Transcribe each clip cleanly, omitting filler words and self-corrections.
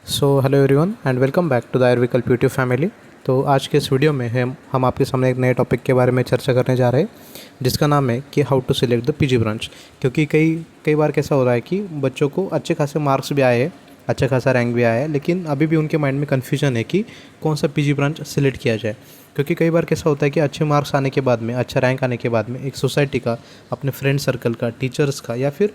Hello everyone and welcome back to the Ayurvikalp YouTube family. तो आज के इस वीडियो में हम आपके सामने एक नए टॉपिक के बारे में चर्चा करने जा रहे हैं, जिसका नाम है कि how to select the PG branch. क्योंकि कई कई बार कैसा हो रहा है कि बच्चों को अच्छे खासे मार्क्स भी आए हैं, अच्छा खासा रैंक भी आया है, लेकिन अभी भी उनके माइंड में कन्फ्यूजन है कि कौन सा पीजी ब्रांच सिलेक्ट किया जाए। क्योंकि कई बार कैसा होता है कि अच्छे मार्क्स आने के बाद में, अच्छा रैंक आने के बाद में एक सोसाइटी का, अपने फ्रेंड सर्कल का, टीचर्स का, या फिर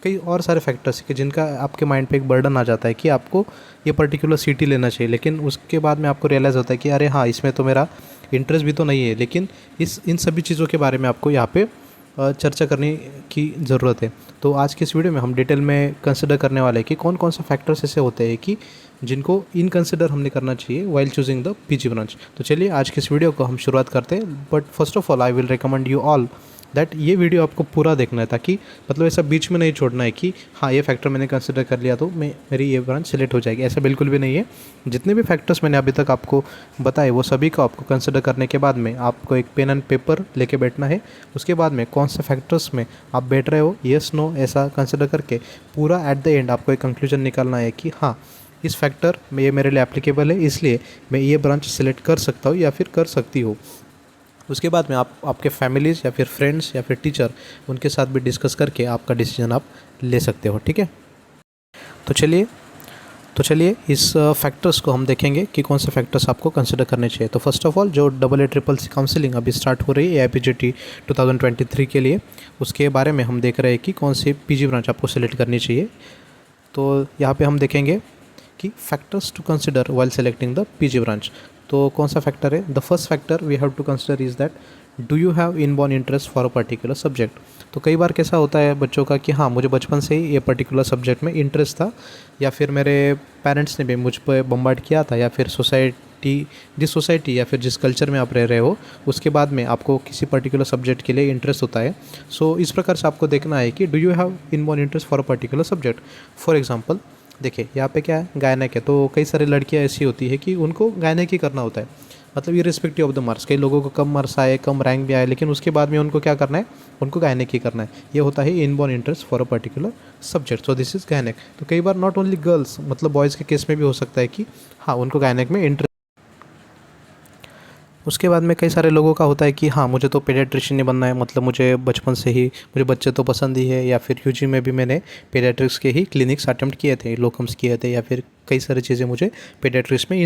कई और सारे फैक्टर्स के जिनका आपके माइंड पे एक बर्डन आ जाता है कि आपको ये पर्टिकुलर सिटी लेना चाहिए। लेकिन उसके बाद में आपको रियलाइज़ होता है कि अरे हाँ, इसमें तो मेरा इंटरेस्ट भी तो नहीं है। लेकिन इन सभी चीज़ों के बारे में आपको यहाँ पे चर्चा करने की ज़रूरत है। तो आज के इस वीडियो में हम डिटेल में कंसिडर करने वाले हैं कि कौन कौन से फैक्टर्स ऐसे होते हैं कि जिनको इन कंसिडर हमने करना चाहिए while choosing the PG branch. तो चलिए आज के इस वीडियो को हम शुरुआत करते हैं। But first of all I will recommend you all that ये वीडियो आपको पूरा देखना है, ताकि मतलब ऐसा बीच में नहीं छोड़ना है कि हाँ ये फैक्टर मैंने कंसिडर कर लिया तो मेरी ये ब्रांच सिलेक्ट हो जाएगी। ऐसा बिल्कुल भी नहीं है। जितने भी फैक्टर्स मैंने अभी तक आपको बताए वो सभी को आपको कंसिडर करने के बाद में आपको एक पेन एंड पेपर लेके बैठना है। उसके बाद में कौन से फैक्टर्स में आप बैठ रहे हो, येस नो ऐसा कंसिडर करके पूरा एट द एंड आपको एक कंक्लूजन निकालना है कि हाँ इस फैक्टर में ये मेरे लिए एप्लीकेबल है, इसलिए मैं ये ब्रांच सिलेक्ट कर सकता हूँ या फिर कर सकती हूँ। उसके बाद में आप आपके फैमिलीज़ या फिर फ्रेंड्स या फिर टीचर उनके साथ भी डिस्कस करके आपका डिसीजन आप ले सकते हो। ठीक है, तो चलिए इस फैक्टर्स को हम देखेंगे कि कौन से फैक्टर्स आपको कंसिडर करने चाहिए। तो फर्स्ट ऑफ ऑल जो AA CCC काउंसलिंग अभी स्टार्ट हो रही है AIPJT 2023 के लिए, उसके बारे में हम देख रहे हैं कि कौन सी पीजी ब्रांच आपको सिलेक्ट करनी चाहिए। तो यहाँ पे हम देखेंगे कि factors to consider while selecting the PG branch. तो कौन सा फैक्टर है? The first factor we have to consider is that do you have inborn interest for a particular subject. तो कई बार कैसा होता है बच्चों का कि हाँ मुझे बचपन से ही ये पर्टिकुलर सब्जेक्ट में इंटरेस्ट था, या फिर मेरे पेरेंट्स ने भी मुझ पर बम्बार्ड किया था, या फिर जिस सोसाइटी या फिर जिस कल्चर में आप रह रहे हो उसके बाद में आपको किसी पर्टिकुलर सब्जेक्ट के लिए इंटरेस्ट होता है। सो इस प्रकार से आपको देखना है कि do you have inborn interest for a particular subject. For example देखिए यहाँ पे क्या है, गायनेक है। तो कई सारी लड़कियाँ ऐसी होती है कि उनको गायनेक ही करना होता है, मतलब इर्रिस्पेक्टिव ऑफ द मार्क्स। कई लोगों को कम मार्क्स आए, कम रैंक भी आए, लेकिन उसके बाद में उनको क्या करना है, उनको गायनेक ही करना है। ये होता है inborn interest for a particular subject. So this is gynaec. तो कई बार नॉट ओनली गर्ल्स, मतलब बॉयज़ के केस में भी हो सकता है कि हाँ उनको गायनेक में इंटरेस्ट। उसके बाद में कई सारे लोगों का होता है कि हाँ मुझे तो पेडियाट्रिशियन नहीं बनना है, मतलब मुझे बचपन से ही मुझे बच्चे तो पसंद ही है, या फिर यूजी में भी मैंने पेडियाट्रिक्स के ही क्लिनिक्स अटेम्प्ट किए थे, लोकम्स किए थे, या फिर कई सारी चीज़ें मुझे पेडियाट्रिक्स में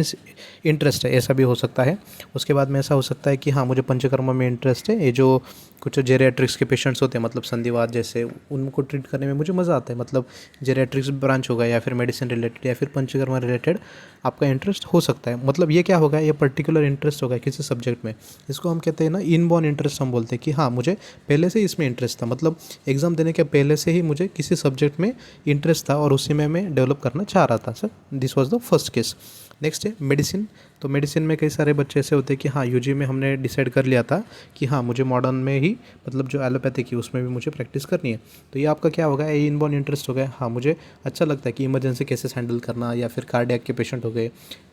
इंटरेस्ट है, ऐसा भी हो सकता है। उसके बाद में ऐसा हो सकता है कि हाँ मुझे पंचकर्मा में इंटरेस्ट है। ये जो कुछ जेरियाट्रिक्स के पेशेंट्स होते हैं, मतलब संधिवात जैसे, उनको ट्रीट करने में मुझे मज़ा आता है। मतलब जेरियाट्रिक्स ब्रांच होगा या फिर मेडिसिन रिलेटेड या फिर पंचकर्मा रिलेटेड आपका इंटरेस्ट हो सकता है। मतलब ये क्या होगा, ये पर्टिकुलर इंटरेस्ट होगा किसी सब्जेक्ट में। इसको हम कहते हैं ना इनबॉर्न इंटरेस्ट। हम बोलते हैं कि हाँ मुझे पहले से इसमें इंटरेस्ट था, मतलब एग्ज़ाम देने के पहले से ही मुझे किसी सब्जेक्ट में इंटरेस्ट था और उसी में मैं डेवलप करना चाह रहा था। Sir this was the first case. Next है मेडिसिन। तो मेडिसिन में कई सारे बच्चे ऐसे होते हैं कि हाँ यूजी में हमने डिसाइड कर लिया था कि हाँ मुझे मॉडर्न में ही, मतलब जो एलोपैथिक है उसमें भी मुझे प्रैक्टिस करनी है। तो ये आपका क्या होगा, ये इनबॉर्न इंटरेस्ट हो गया। हाँ मुझे अच्छा लगता है कि इमरजेंसी केसेस हैंडल करना, या फिर कार्डियक के पेशेंट हो गए,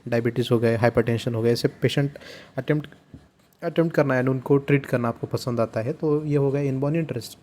डायबिटीज़ हो गए, हाइपरटेंशन हो गए, ऐसे पेशेंट अटेम्प्ट करना है, उनको ट्रीट करना आपको पसंद आता है। तो ये हो गया इनबॉर्न इंटरेस्ट।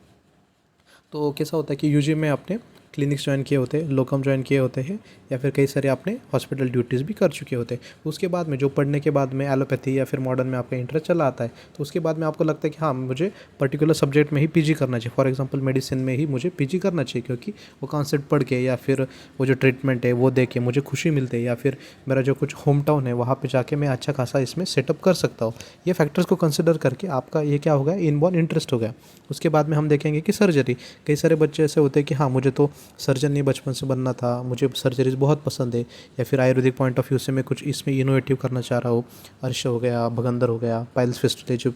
तो कैसा होता है कि यूजी में आपने क्लिनिक्स ज्वाइन किए होते हैं, लोकम ज्वाइन किए होते हैं, या फिर कई सारे आपने हॉस्पिटल ड्यूटीज़ भी कर चुके होते हैं। उसके बाद में जो पढ़ने के बाद में एलोपैथी या फिर मॉडर्न में आपका इंटरेस्ट चला आता है, तो उसके बाद में आपको लगता है कि हाँ मुझे पर्टिकुलर सब्जेक्ट में ही पीजी करना चाहिए। फॉर एग्जांपल मेडिसिन में ही मुझे पीजी करना चाहिए, क्योंकि वो कॉन्सेप्ट पढ़ के या फिर वो जो ट्रीटमेंट है वो दे के मुझे खुशी मिलती है, या फिर मेरा जो कुछ होम टाउन है वहाँ पर जाके मैं अच्छा खासा इसमें सेटअप कर सकता हूँ। ये फैक्टर्स को कंसिडर करके आपका ये क्या होगा, इनबॉर्न इंटरेस्ट हो गया। उसके बाद में हम देखेंगे कि सर्जरी। कई सारे बच्चे ऐसे होते हैं कि हाँ मुझे तो सर्जन नहीं बचपन से बनना था, मुझे सर्जरीज बहुत पसंद है, या फिर आयुर्वेदिक पॉइंट ऑफ व्यू से मैं कुछ इसमें इनोवेटिव करना चाह रहा हूँ। अर्श हो गया, भगंदर हो गया, पाइल्स फिस्टुला जो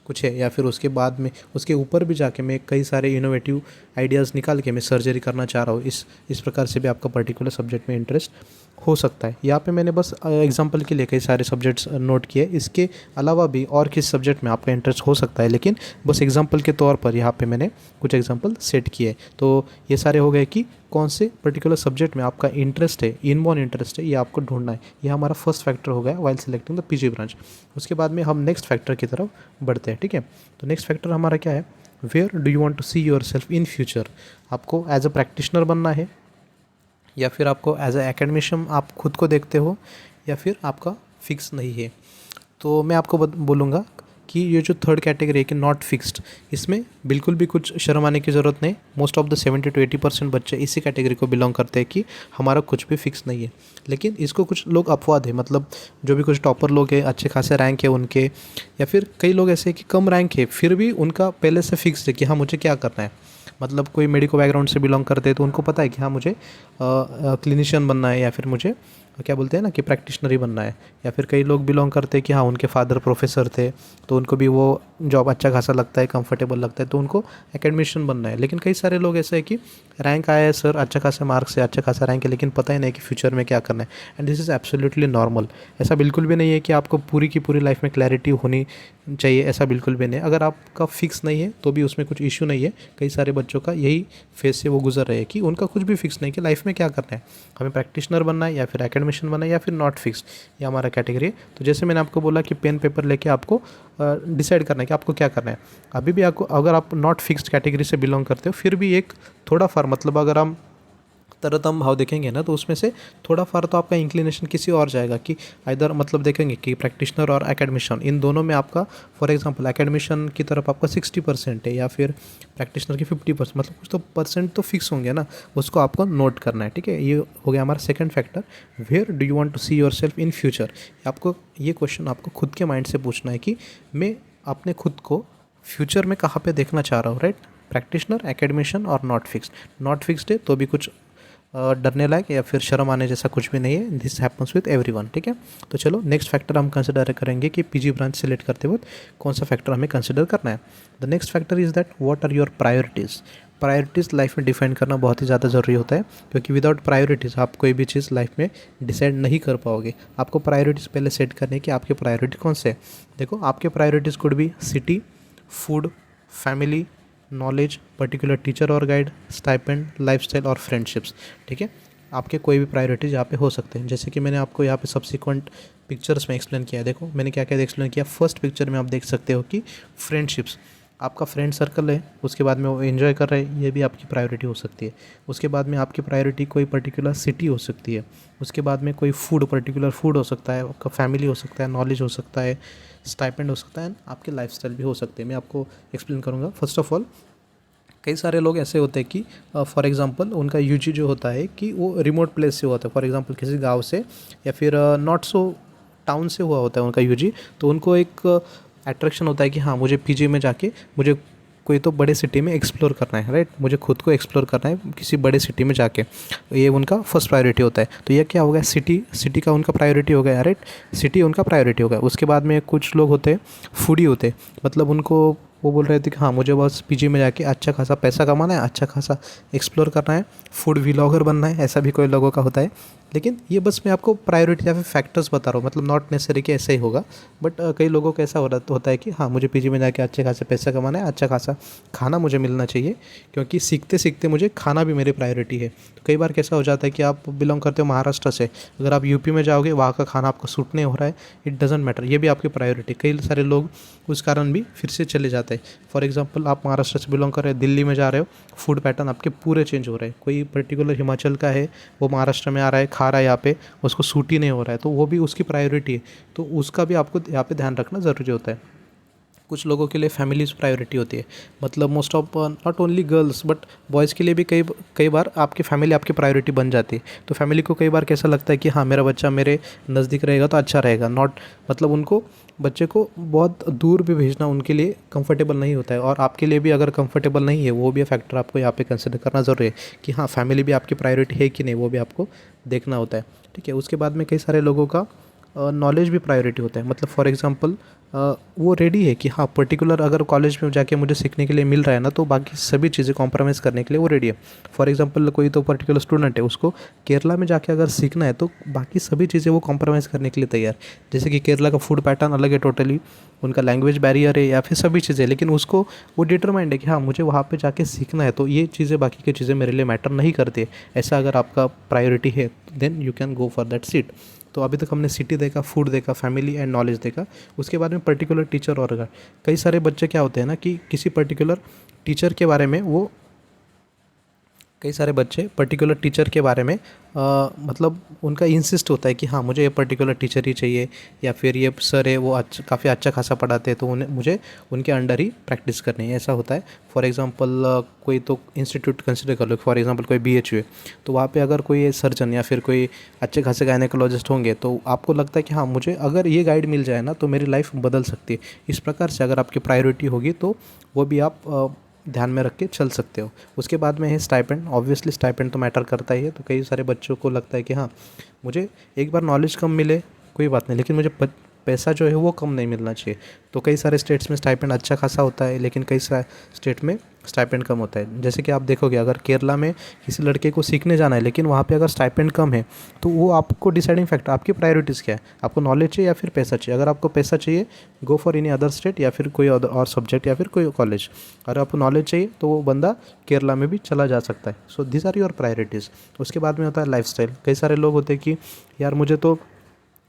कुछ है, या फिर उसके बाद में उसके ऊपर भी जाके मैं कई सारे इनोवेटिव आइडियाज़ निकाल के मैं सर्जरी करना चाह रहा हूँ। इस प्रकार से भी आपका पर्टिकुलर सब्जेक्ट में इंटरेस्ट हो सकता है। यहाँ पे मैंने बस एग्जांपल के लिए कई सारे सब्जेक्ट्स नोट किए। इसके अलावा भी और किस सब्जेक्ट में आपका इंटरेस्ट हो सकता है, लेकिन बस एग्जांपल के तौर पर यहाँ पे मैंने कुछ एग्जांपल सेट किए। तो ये सारे हो गए कि कौन से पर्टिकुलर सब्जेक्ट में आपका इंटरेस्ट है, इनबॉर्न इंटरेस्ट है, ये आपको ढूंढना है। ये हमारा फर्स्ट फैक्टर हो गया while selecting the PG branch. उसके बाद में हम नेक्स्ट फैक्टर की तरफ बढ़ते हैं। ठीक है, तो नेक्स्ट फैक्टर हमारा क्या है, where do you want to see yourself in future. आपको एज अ प्रैक्टिशनर बनना है, या फिर आपको एज ए एकेडमिशियन आप खुद को देखते हो, या फिर आपका फिक्स नहीं है। तो मैं आपको बोलूँगा कि ये जो थर्ड कैटेगरी है कि नॉट फिक्स्ड, इसमें बिल्कुल भी कुछ शर्म आने की ज़रूरत नहीं। मोस्ट ऑफ द 70 to 80% बच्चे इसी कैटेगरी को बिलोंग करते हैं कि हमारा कुछ भी फिक्स नहीं है। लेकिन इसको कुछ लोग अपवाद है, मतलब जो भी कुछ टॉपर लोग हैं, अच्छे खासे रैंक है उनके, या फिर कई लोग ऐसे हैं कि कम रैंक है फिर भी उनका पहले से फिक्स है कि हाँ मुझे क्या करना है। मतलब कोई मेडिको बैकग्राउंड से बिलोंग करते हैं तो उनको पता है कि हाँ मुझे क्लिनिशियन बनना है, या फिर मुझे क्या बोलते हैं ना कि प्रैक्टिशनर ही बनना है। या फिर कई लोग बिलोंग करते हैं कि हाँ उनके फादर प्रोफेसर थे तो उनको भी वो जॉब अच्छा खासा लगता है, कंफर्टेबल लगता है, तो उनको एकेडमिशियन बनना है। लेकिन कई सारे लोग ऐसे हैं कि रैंक आया है सर, अच्छा खासा मार्क्स है, अच्छा खासा रैंक है, लेकिन पता ही नहीं कि फ्यूचर में क्या करना है। And this is absolutely normal. ऐसा बिल्कुल भी नहीं है कि आपको पूरी की पूरी लाइफ में क्लैरिटी होनी चाहिए, ऐसा बिल्कुल भी नहीं। अगर आपका फिक्स नहीं है तो भी उसमें कुछ इशू नहीं है। कई सारे बच्चों का यही फेज से वो गुजर रहे हैं कि उनका कुछ भी फिक्स नहीं कि लाइफ में क्या करना है, हमें प्रैक्टिशनर बनना है या फिर एकेडमिशियन बनना है या फिर नॉट फिक्स्ड, ये हमारा कैटेगरी है। तो जैसे मैंने आपको बोला कि पेन पेपर लेके आपको डिसाइड करना है कि आपको क्या करना है। अभी भी आपको, अगर आप नॉट फिक्स्ड कैटेगरी से बिलोंग करते हो, फिर भी एक थोड़ा फार, मतलब अगर हम तरतम भाव देखेंगे ना तो उसमें से थोड़ा फार तो आपका इंक्लिनेशन किसी और जाएगा कि इधर, मतलब देखेंगे कि प्रैक्टिशनर और एकेडमिशियन इन दोनों में आपका, फॉर एग्जांपल एकेडमिशियन की तरफ आपका 60% है या फिर प्रैक्टिशनर की 50%, मतलब कुछ तो परसेंट तो फिक्स होंगे ना, उसको आपको नोट करना है। ठीक है, ये हो गया हमारा second factor. Where do you want to see yourself in future. आपको ये क्वेश्चन आपको खुद के माइंड से पूछना है कि मैं अपने खुद को फ्यूचर में कहाँ पे देखना चाह रहा हूँ, राइट। प्रैक्टिशनर, एकेडमिशियन और नॉट फिक्स्ड। नॉट फिक्स्ड है तो भी कुछ डरने लायक या फिर शर्म आने जैसा कुछ भी नहीं है। This happens with everyone. ठीक है, तो चलो नेक्स्ट फैक्टर हम कंसिडर करेंगे कि पीजी ब्रांच सेलेक्ट करते वक्त कौन सा फैक्टर हमें कंसिडर करना है। The next factor is that what are your priorities. Priorities life में डिफाइन करना बहुत ही ज़्यादा ज़रूरी होता है, क्योंकि विदाउट प्रायोरिटीज़ आप कोई भी चीज़ लाइफ में डिसाइड नहीं कर पाओगे। आपको प्रायोरिटीज़ पहले सेट करने की, आपके प्रायोरिटी कौन से है। देखो, आपके priorities could be city, food, family, knowledge, particular teacher और गाइड, स्टाइपेंड, लाइफस्टाइल और फ्रेंडशिप्स। ठीक है, आपके कोई भी प्रायोरिटीज़ यहाँ पे हो सकते हैं। जैसे कि मैंने आपको यहाँ पे सब्सिक्वेंट पिक्चर्स में एक्सप्लेन किया है। देखो मैंने क्या क्या एक्सप्लेन किया। फर्स्ट पिक्चर में आप देख सकते हो कि फ्रेंडशिप्स, आपका फ्रेंड सर्कल है, उसके बाद में वो एंजॉय कर रहे हैं, ये भी आपकी प्रायोरिटी हो सकती है। उसके बाद में आपकी प्रायोरिटी कोई पर्टिकुलर सिटी हो सकती है। उसके बाद में कोई फूड, पर्टिकुलर फूड हो सकता है, आपका फैमिली हो सकता है, नॉलेज हो सकता है, स्टाइपेंड हो सकता है, आपके लाइफस्टाइल भी हो सकते हैं। मैं आपको एक्सप्लेन करूँगा। फर्स्ट ऑफ ऑल, कई सारे लोग ऐसे होते हैं कि फॉर एग्जांपल उनका यूजी जो होता है कि वो रिमोट प्लेस से होता है, फॉर एग्जांपल किसी गांव से या फिर नॉट सो टाउन से हुआ होता है उनका यूजी। तो उनको एक अट्रैक्शन होता है कि हाँ मुझे पीजी में जाके मुझे कोई तो बड़े सिटी में एक्सप्लोर करना है, राइट। मुझे खुद को एक्सप्लोर करना है किसी बड़े सिटी में जाके, ये उनका फर्स्ट प्रायोरिटी होता है। तो ये क्या हो गया, सिटी का उनका प्रायोरिटी हो गया, राइट। सिटी उनका प्रायोरिटी हो गया। उसके बाद में कुछ लोग होते हैं फूडी होते हैं, मतलब उनको वो बोल रहे थे कि हाँ मुझे बस पीजी में जाके अच्छा खासा पैसा कमाना है, अच्छा खासा एक्सप्लोर करना है, फूड व्लॉगर बनना है, ऐसा भी कोई लोगों का होता है। लेकिन ये बस मैं आपको प्रायोरिटी या फिर फैक्टर्स बता रहा हूँ, मतलब नॉट नेसेसरी कि ऐसा ही होगा, बट कई लोगों को ऐसा होता है कि हाँ मुझे पीजी में जाके अच्छे खासे पैसा कमाना है, अच्छा खासा खाना मुझे मिलना चाहिए, क्योंकि सीखते सीखते मुझे खाना भी मेरी प्रायोरिटी है। तो कई बार कैसा हो जाता है कि आप बिलोंग करते हो महाराष्ट्र से, अगर आप यूपी में जाओगे, वहाँ का खाना आपको सूट नहीं हो रहा है, इट डजेंट मैटर, ये भी आपकी प्रायोरिटी। कई सारे लोग उस कारण भी फिर से चले जाते हैं। फॉर एग्जांपल, आप महाराष्ट्र से बिलोंग कर रहे हैं, दिल्ली में जा रहे हो, फूड पैटर्न आपके पूरे चेंज हो रहे हैं। कोई पर्टिकुलर हिमाचल का है, वो महाराष्ट्र में आ रहा है, खा रहा है यहाँ पे, उसको सूट ही नहीं हो रहा है, तो वो भी उसकी प्रायोरिटी है। तो उसका भी आपको यहाँ पे ध्यान रखना ज़रूरी होता है। कुछ लोगों के लिए फैमिलीज प्रायोरिटी होती है, मतलब most of not only girls but boys के लिए भी कई कई बार आपकी फैमिली आपकी प्रायोरिटी बन जाती है। तो फैमिली को कई बार कैसा लगता है कि हाँ मेरा बच्चा मेरे नज़दीक रहेगा तो अच्छा रहेगा, नॉट मतलब उनको बच्चे को बहुत दूर भी भेजना उनके लिए कंफर्टेबल नहीं होता है। और आपके लिए भी अगर कंफर्टेबल नहीं है, वो भी फैक्टर आपको यहाँ पे कंसिडर करना ज़रूरी है कि हाँ फैमिली भी आपकी प्रायोरिटी है कि नहीं, वो भी आपको देखना होता है। ठीक है, उसके बाद में कई सारे लोगों का नॉलेज भी प्रायोरिटी होता है, मतलब फॉर एग्जांपल वो रेडी है कि हाँ पर्टिकुलर अगर कॉलेज में जाके मुझे सीखने के लिए मिल रहा है ना, तो बाकी सभी चीज़ें कॉम्प्रोमाइज़ करने के लिए वो रेडी है। फॉर एग्जांपल, कोई तो पर्टिकुलर स्टूडेंट है, उसको केरला में जाके अगर सीखना है तो बाकी सभी चीज़ें वो कॉम्प्रोमाइज़ करने के लिए तैयार। जैसे कि केरला का फूड पैटर्न अलग है टोटली, उनका लैंग्वेज बैरियर है या फिर सभी चीज़ें, लेकिन उसको वो डिटरमाइंड है कि हाँ मुझे वहाँ पे जाके सीखना है, तो ये चीज़ें बाकी की चीज़ें मेरे लिए मैटर नहीं करती। ऐसा अगर आपका प्रायोरिटी है then you can go for that seat. तो अभी तक हमने सिटी देखा, फूड देखा, फैमिली एंड नॉलेज देखा। उसके बाद में पर्टिकुलर टीचर और गाइड। कई सारे बच्चे क्या होते हैं ना कि किसी पर्टिकुलर टीचर के बारे में वो कई सारे बच्चे पर्टिकुलर टीचर के बारे में मतलब उनका इंसिस्ट होता है कि हाँ मुझे ये पर्टिकुलर टीचर ही चाहिए, या फिर ये सर है वो काफ़ी अच्छा खासा पढ़ाते हैं तो उन्हें मुझे उनके अंडर ही प्रैक्टिस करनी है, ऐसा होता है। फॉर एग्जांपल कोई तो इंस्टीट्यूट कंसिडर कर लो, फॉर एग्जांपल कोई BHU है, तो वहाँ पे अगर कोई सर्जन या फिर कोई अच्छे खासे गायनेकोलॉजिस्ट होंगे तो आपको लगता है कि हाँ मुझे अगर ये गाइड मिल जाए ना तो मेरी लाइफ बदल सकती है। इस प्रकार से अगर आपकी प्रायोरिटी होगी तो वो भी आप ध्यान में रख के चल सकते हो। उसके बाद में है स्टाइपेंड। ऑब्वियसली स्टाइपेंड तो मैटर करता ही है, तो कई सारे बच्चों को लगता है कि हाँ मुझे एक बार नॉलेज कम मिले कोई बात नहीं, लेकिन मुझे पैसा जो है वो कम नहीं मिलना चाहिए। तो कई सारे स्टेट्स में स्टाइपेंड अच्छा खासा होता है, लेकिन कई सारे स्टेट में स्टाइपेंड कम होता है। जैसे कि आप देखोगे अगर केरला में किसी लड़के को सीखने जाना है लेकिन वहाँ पे अगर स्टाइपेंड कम है तो वो आपको डिसाइडिंग फैक्टर, आपकी प्रायोरिटीज़ क्या है, आपको नॉलेज चाहिए या फिर पैसा चाहिए। अगर आपको पैसा चाहिए go for any other state या फिर कोई और सब्जेक्ट या फिर कोई कॉलेज। अगर आपको नॉलेज चाहिए तो वो बंदा केरला में भी चला जा सकता है। So this are your priorities. उसके बाद में होता है लाइफस्टाइल। कई सारे लोग होते हैं कि यार मुझे तो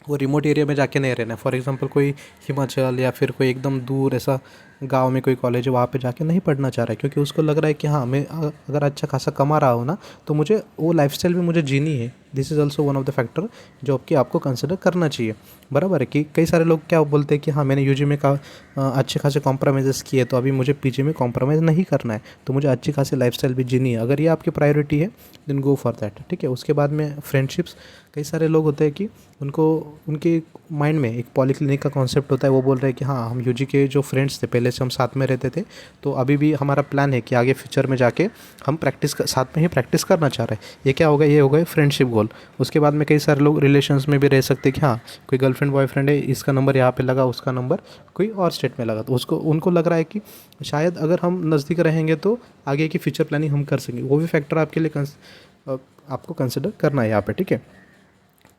वो रिमोट एरिया में जाके नहीं रहना है। फॉर एग्जांपल कोई हिमाचल या फिर कोई एकदम दूर ऐसा गांव में कोई कॉलेज है वहाँ पे जाके नहीं पढ़ना चाह रहा है, क्योंकि उसको लग रहा है कि हाँ मैं अगर अच्छा खासा कमा रहा हूँ ना तो मुझे वो लाइफस्टाइल भी मुझे जीनी है। This is also one of the factor जो कि आपको कंसिडर करना चाहिए। बराबर है कि कई सारे लोग क्या बोलते हैं कि हाँ मैंने यूजी में अच्छे खासे कॉम्प्रोमाइज़ किए तो अभी मुझे पीजी में कॉम्प्रोमाइज़ नहीं करना है, तो मुझे अच्छी खासी लाइफस्टाइल भी जीनी है। अगर ये आपकी प्रायोरिटी है देन गो फॉर दैट, ठीक है। उसके बाद में फ्रेंडशिप्स। कई सारे लोग होते हैं कि उनको उनके माइंड में एक पॉलीक्लिनिक का कॉन्सेप्ट होता है। वो बोल रहे हैं कि हाँ हम यूजी के जो फ्रेंड्स थे पहले से हम साथ में रहते थे, तो अभी भी हमारा प्लान है कि आगे फ्यूचर में जाके हम साथ में ही प्रैक्टिस करना चाह रहे हैं। ये क्या होगा, ये होगा फ्रेंडशिप गोल। उसके बाद में कई सारे लोग रिलेशंस में भी रह सकते हैं कि हाँ कोई गर्लफ्रेंड बॉयफ्रेंड है, इसका नंबर यहाँ पे लगा, उसका नंबर कोई और स्टेट में लगा, तो उनको लग रहा है कि शायद अगर हम नज़दीक रहेंगे तो आगे की फ्यूचर प्लानिंग हम कर सकेंगे। वो भी फैक्टर आपके लिए आपको कंसिडर करना है यहाँ पे, ठीक है।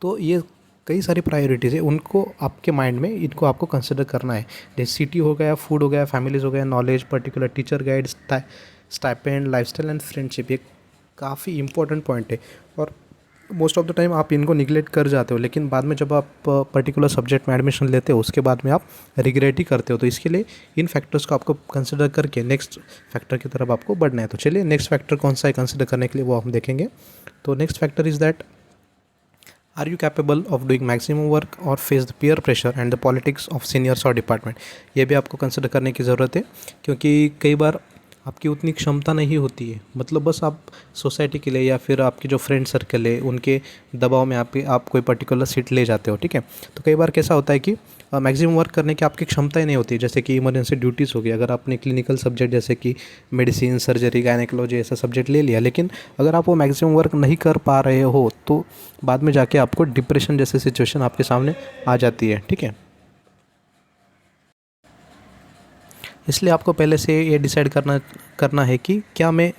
तो ये कई सारी प्रायोरिटीज़ है, उनको आपके माइंड में इनको आपको कंसिडर करना है। जैसे सिटी हो गया, फूड हो गया, फैमिलीज़ हो गया, knowledge, particular teacher guide, stipend, lifestyle and friendship. ये काफ़ी इंपॉर्टेंट पॉइंट है और मोस्ट ऑफ द टाइम आप इनको निगलेक्ट कर जाते हो, लेकिन बाद में जब आप पर्टिकुलर सब्जेक्ट में एडमिशन लेते हो उसके बाद में आप रिग्रेट ही करते हो। तो इसके लिए इन फैक्टर्स को आपको कंसिडर करके नेक्स्ट फैक्टर की तरफ आपको बढ़ना है। तो चलिए नेक्स्ट फैक्टर कौन सा है कंसिडर करने के लिए वो हम देखेंगे। तो next factor is that are you capable of doing maximum work और face the peer pressure and the politics of seniors और डिपार्टमेंट। ये भी आपको कंसिडर करने की ज़रूरत है, क्योंकि कई बार आपकी उतनी क्षमता नहीं होती है। मतलब बस आप सोसाइटी के लिए या फिर आपके जो फ्रेंड सर्कल है उनके दबाव में आप कोई पर्टिकुलर सीट ले जाते हो, ठीक है। तो कई बार कैसा होता है कि मैक्सिमम वर्क करने की आपकी क्षमता ही नहीं होती। जैसे कि इमरजेंसी ड्यूटीज़ हो गई, अगर आपने क्लिनिकल सब्जेक्ट जैसे कि मेडिसिन, सर्जरी, गायनेकोलॉजी ऐसा सब्जेक्ट ले लिया, लेकिन अगर आप वो मैक्सिमम वर्क नहीं कर पा रहे हो तो बाद में जाके आपको डिप्रेशन जैसी सिचुएशन आपके सामने आ जाती है, ठीक है। इसलिए आपको पहले से ये डिसाइड करना है कि क्या मैं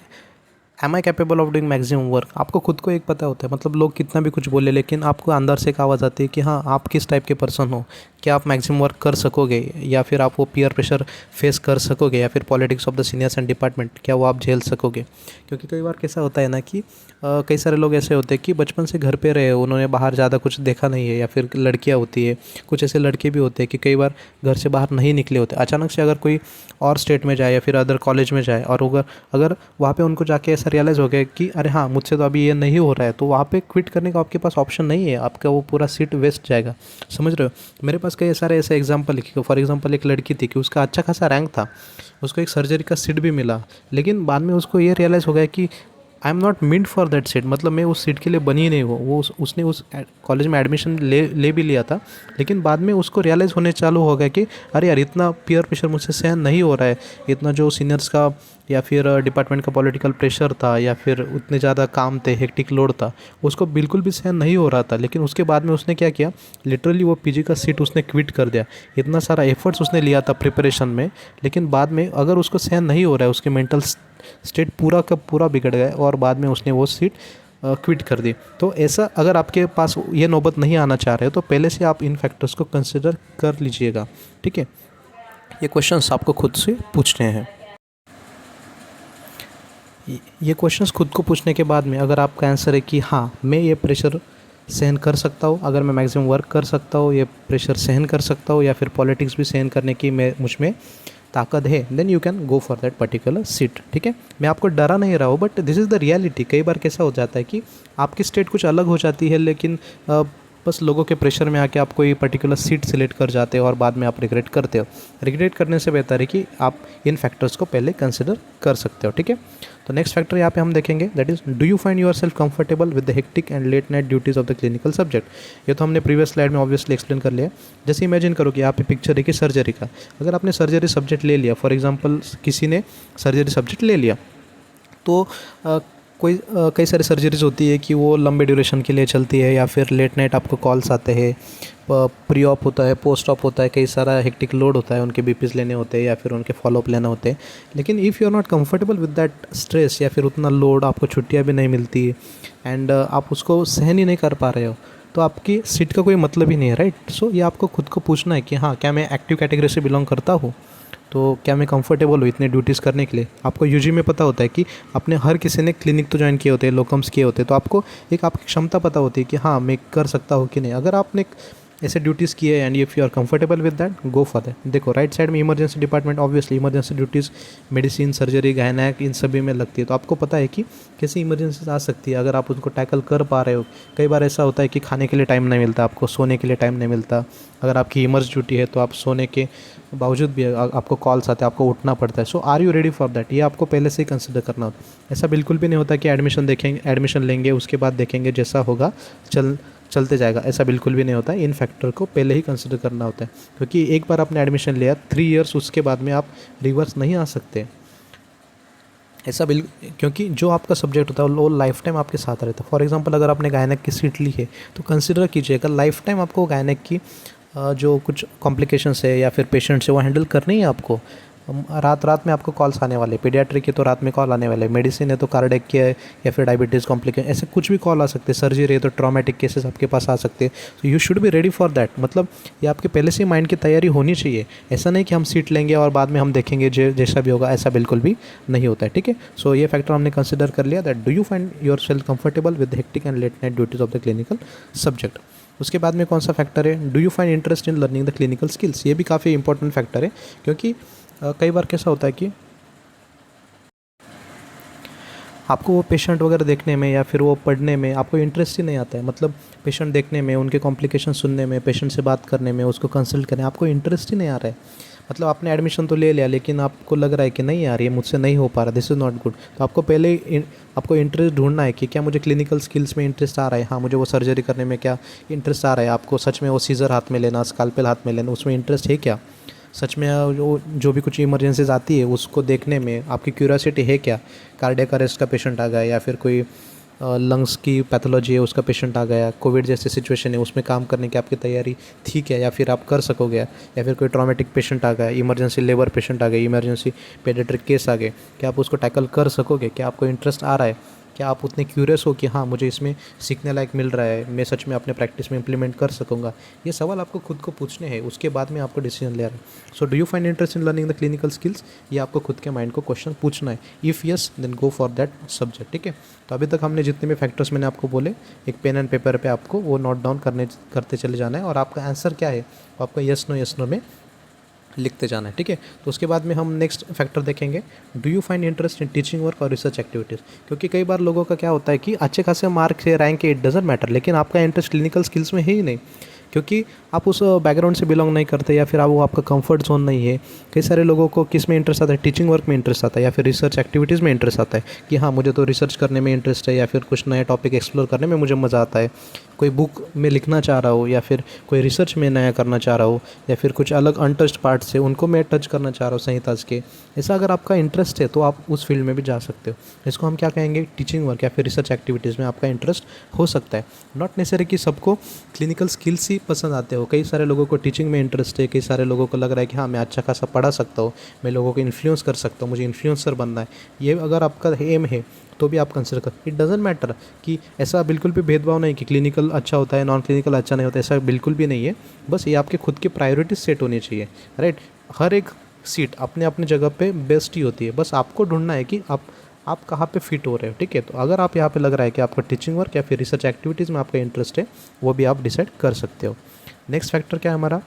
am I capable of doing maximum work. आपको खुद को एक पता होता है, मतलब लोग कितना भी कुछ बोले लेकिन आपको अंदर से एक आवाज़ आती है कि हाँ आप किस टाइप के पर्सन हो, क्या आप मैक्सिमम वर्क कर सकोगे या फिर आप वो पीयर प्रेशर फेस कर सकोगे या फिर politics of the seniors and department क्या वो आप झेल सकोगे। क्योंकि कई बार कैसा होता है ना कि कई सारे लोग ऐसे होते हैं कि बचपन से घर पे रहे, उन्होंने बाहर ज़्यादा कुछ देखा नहीं है, या फिर लड़कियाँ होती है, कुछ ऐसे लड़के भी होते हैं कि कई बार घर से बाहर नहीं निकले होते। अचानक से अगर कोई और स्टेट में जाए या फिर अदर कॉलेज में जाए और अगर वहाँ पे उनको जाके ऐसा रियलाइज़ हो गया कि अरे हाँ मुझसे तो अभी ये नहीं हो रहा है, तो वहाँ पे क्विट करने का आपके पास ऑप्शन नहीं है, आपका वो पूरा सीट वेस्ट जाएगा। समझ रहे हो। मेरे पास कई सारे ऐसे एग्जाम्पल है कि फॉर एग्जाम्पल एक लड़की थी कि उसका अच्छा खासा रैंक था, उसको एक सर्जरी का सीट भी मिला, लेकिन बाद में उसको ये रियलाइज़ हो गया कि I am not meant for that seat, मतलब मैं उस सीट के लिए बनी ही नहीं हूँ। उसने उस कॉलेज में एडमिशन ले भी लिया था, लेकिन बाद में उसको रियलाइज़ होने चालू हो गया कि अरे यार इतना पीयर प्रेशर मुझसे सहन नहीं हो रहा है, इतना जो सीनियर्स का या फिर डिपार्टमेंट का पॉलिटिकल प्रेशर था या फिर उतने ज़्यादा काम थे, हेक्टिक लोड था, उसको बिल्कुल भी सहन नहीं हो रहा था। लेकिन उसके बाद में उसने क्या किया, लिटरली वो पीजी का सीट उसने क्विट कर दिया। इतना सारा एफर्ट्स उसने लिया था प्रिपरेशन में, लेकिन बाद में अगर उसको सहन नहीं हो रहा है, उसके मेंटल स्टेट पूरा का पूरा बिगड़ गया और बाद में उसने वो सीट क्विट कर दी। तो ऐसा अगर आपके पास ये नौबत नहीं आना चाह रहे हो तो पहले से आप इन फैक्टर्स को कंसिडर कर लीजिएगा, ठीक है। ये क्वेश्चंस आपको खुद से पूछने हैं। ये क्वेश्चंस खुद को पूछने के बाद में अगर आपका आंसर है कि हाँ मैं ये प्रेशर सहन कर सकता हूँ, अगर मैं मैक्सिमम वर्क कर सकता हूँ, ये प्रेशर सहन कर सकता हूँ, या फिर पॉलिटिक्स भी सहन करने की मुझ में ताकत है, then you can go for that particular seat. ठीक है, मैं आपको डरा नहीं रहा हूँ, but this is the reality. कई बार कैसा हो जाता है कि आपकी स्टेट कुछ अलग हो जाती है, लेकिन बस लोगों के प्रेशर में आके आप कोई पर्टिकुलर सीट सिलेक्ट कर जाते हो और बाद में आप रिग्रेट करते हो। रिग्रेट करने से बेहतर है कि आप इन फैक्टर्स को पहले कंसिडर कर सकते हो। ठीक है, तो नेक्स्ट फैक्टर यहाँ पे हम देखेंगे, that is do you find your self comfortable with the hectic and late night duties of the clinical subject. ये तो हमने प्रीवियस स्लाइड में ऑब्वियसली एक्सप्लेन कर लिया। जैसे इमेजिन करो कि यहाँ पे पिक्चर है कि सर्जरी का, अगर आपने सर्जरी सब्जेक्ट ले लिया, फॉर एग्जाम्पल किसी ने सर्जरी सब्जेक्ट ले लिया, तो कई सारी सर्जरीज होती है कि वो लंबे ड्यूरेशन के लिए चलती है, या फिर लेट नाइट आपको कॉल्स आते हैं, प्री ऑप होता है, पोस्ट ऑप होता है, कई सारा हेक्टिक लोड होता है, उनके बीपीज लेने होते हैं या फिर उनके फॉलोअप लेना होते हैं। लेकिन if you are not comfortable with that stress या फिर उतना लोड, आपको छुट्टियाँ भी नहीं मिलती एंड आप उसको सहन ही नहीं कर पा रहे हो, तो आपकी सीट का कोई मतलब ही नहीं है, राइट। सो ये आपको खुद को पूछना है कि हाँ, क्या मैं एक्टिव कैटेगरी से बिलोंग करता हूँ, तो क्या मैं कंफर्टेबल हूँ इतने ड्यूटीज़ करने के लिए। आपको यूजी में पता होता है कि आपने हर किसी ने क्लिनिक तो ज्वाइन किए होते हैं, लोकम्स किए होते हैं, तो आपको एक आपकी क्षमता पता होती है कि हाँ, मैं कर सकता हूँ कि नहीं। अगर आपने ऐसे ड्यूटीज़ किए and if you are comfortable with that, go for that. देखो राइट साइड में emergency department, obviously emergency duties medicine, surgery, gynaec, इन सभी में लगती है, तो आपको पता है कि कैसी इमरजेंसी आ सकती है, अगर आप उसको टैकल कर पा रहे हो। कई बार ऐसा होता है कि खाने के लिए टाइम नहीं मिलता, आपको सोने के लिए टाइम नहीं मिलता। अगर आपकी इमर्ज ड्यूटी है तो आप सोने के बावजूद भी आपको कॉल्स आते हैं, आपको उठना पड़ता है। So are you ready for that, ये आपको पहले से ही कंसिडर करना होता है। ऐसा बिल्कुल भी नहीं होता कि एडमिशन लेंगे उसके बाद देखेंगे जैसा होगा चलते जाएगा, ऐसा बिल्कुल भी नहीं होता है। इन फैक्टर को पहले ही कंसिडर करना होता है, क्योंकि एक बार आपने एडमिशन लिया 3 इयर्स, उसके बाद में आप रिवर्स नहीं आ सकते ऐसा क्योंकि जो आपका सब्जेक्ट होता है वो लाइफ टाइम आपके साथ रहता है। फॉर एग्जांपल अगर आपने गायनेक की सीट ली है तो कंसिडर कीजिएगा लाइफ टाइम आपको गायनेक की जो कुछ कॉम्प्लिकेशंस है या फिर पेशेंट्स है वो हैंडल करनी है आपको। रात में आपको कॉल्स आने वाले, पीडियाट्रिक है तो रात में कॉल आने वाले, मेडिसिन है तो कार्डियक के है या फिर डायबिटीज़ कॉम्प्लिकेशन, ऐसे कुछ भी कॉल आ सकते हैं, सर्जरी है तो ट्रॉमेटिक केसेस आपके पास आ सकते हैं। तो you should be ready for that. मतलब ये आपके पहले से माइंड की तैयारी होनी चाहिए। ऐसा नहीं कि हम सीट लेंगे और बाद में हम देखेंगे जैसा भी होगा, ऐसा बिल्कुल भी नहीं होता है। ठीक है, सो ये फैक्टर हमने कंसिडर कर लिया, that do you find your self comfortable with hectic and late night duties of the clinical subject. उसके बाद में कौन सा फैक्टर है, do you find interest in learning the clinical skills. ये भी काफ़ी इंपॉर्टेंट फैक्टर है, क्योंकि कई बार कैसा होता है कि आपको वो पेशेंट वगैरह देखने में या फिर वो पढ़ने में आपको इंटरेस्ट ही नहीं आता है। मतलब पेशेंट देखने में, उनके कॉम्प्लिकेशन सुनने में, पेशेंट से बात करने में, उसको कंसल्ट करने आपको इंटरेस्ट ही नहीं आ रहा है। मतलब आपने एडमिशन तो ले लिया लेकिन आपको लग रहा है कि नहीं यार ये मुझसे नहीं हो पा रहा, दिस इज़ नॉट गुड। तो आपको पहले आपको इंटरेस्ट ढूंढना है कि क्या मुझे क्लिनिकल स्किल्स में इंटरेस्ट आ रहा है, हाँ मुझे वो सर्जरी करने में क्या इंटरेस्ट आ रहा है। आपको सच में वो सीज़र हाथ में लेना, स्काल्पेल हाथ में लेना, उसमें इंटरेस्ट है क्या। सच में जो भी कुछ इमरजेंसीज आती है उसको देखने में आपकी क्यूरियोसिटी है क्या। कार्डियक अरेस्ट का पेशेंट आ गया या फिर कोई लंग्स की पैथोलॉजी है उसका पेशेंट आ गया, कोविड जैसी सिचुएशन है उसमें काम करने की आपकी तैयारी ठीक है या फिर आप कर सकोगे, या फिर कोई ट्रॉमेटिक पेशेंट आ गया, इमरजेंसी लेबर पेशेंट आ गए, इमरजेंसी पेडियाट्रिक केस आ गए, क्या आप उसको टैकल कर सकोगे, क्या आपको इंटरेस्ट आ रहा है, क्या आप उतने क्यूरियस हो कि हाँ मुझे इसमें सीखने लायक मिल रहा है, मैं सच में अपने प्रैक्टिस में इंप्लीमेंट कर सकूँगा। ये सवाल आपको खुद को पूछने हैं, उसके बाद में आपको डिसीजन ले रहा है। So do you find interest in learning the clinical skills, ये आपको खुद के माइंड को क्वेश्चन पूछना है। If yes then go for that subject. ठीक है, तो अभी तक हमने जितने भी फैक्टर्स मैंने आपको बोले, एक पेन एंड पेपर पे आपको वो नोट डाउन करते चले जाना है और आपका आंसर क्या है वो आपका यस नो में लिखते जाना है। ठीक है, तो उसके बाद में हम नेक्स्ट फैक्टर देखेंगे, do you find interest in teaching work और रिसर्च एक्टिविटीज़। क्योंकि कई बार लोगों का क्या होता है कि अच्छे खासे मार्क्स है, रैंक है, इट डजेंट मैटर, लेकिन आपका इंटरेस्ट क्लिनिकल स्किल्स में है ही नहीं, क्योंकि आप उस बैकग्राउंड से बिलोंग नहीं करते या फिर आप वो आपका कंफर्ट जोन नहीं है। कई सारे लोगों को किस में इंटरेस्ट आता है, टीचिंग वर्क में इंटरेस्ट आता है या फिर रिसर्च एक्टिविटीज़ में इंटरेस्ट आता है कि हाँ मुझे तो रिसर्च करने में इंटरेस्ट है या फिर कुछ नए टॉपिक एक्सप्लोर करने में मुझे मज़ा आता है, कोई बुक में लिखना चाह रहा हो या फिर कोई रिसर्च में नया करना चाह रहा हो या फिर कुछ अलग अनटच्ड पार्ट्स है उनको मैं टच करना चाह रहा हूँ संहिताज के। ऐसा अगर आपका इंटरेस्ट है तो आप उस फील्ड में भी जा सकते हो। इसको हम क्या कहेंगे, टीचिंग वर्क या फिर रिसर्च एक्टिविटीज़ में आपका इंटरेस्ट हो सकता है। नॉट नेसेसरी कि सबको क्लिनिकल स्किल्स ही पसंद आते हो, कई सारे लोगों को टीचिंग में इंटरेस्ट है, कई सारे लोगों को लग रहा है कि हाँ मैं अच्छा खासा पढ़ा सकता हूँ, मैं लोगों को इन्फ्लुएंस कर सकता हूँ, मुझे इन्फ्लुएंसर बनना है। ये अगर आपका एम है तो भी आप कंसिडर कर, इट डजेंट मैटर कि ऐसा बिल्कुल भी भेदभाव नहीं कि क्लिनिकल अच्छा होता है नॉन क्लिनिकल अच्छा नहीं होता, ऐसा बिल्कुल भी नहीं है। बस ये आपके खुद की प्रायोरिटीज सेट होनी चाहिए, राइट। हर एक सीट अपने अपने जगह पे बेस्ट ही होती है, बस आपको ढूंढना है कि आप कहाँ पे फिट हो रहे हो। ठीक है, तो अगर आप यहाँ पे लग रहा है कि आपका टीचिंग वर्क या फिर रिसर्च एक्टिविटीज़ में आपका इंटरेस्ट है, वो भी आप डिसाइड कर सकते हो। नेक्स्ट फैक्टर क्या है हमारा,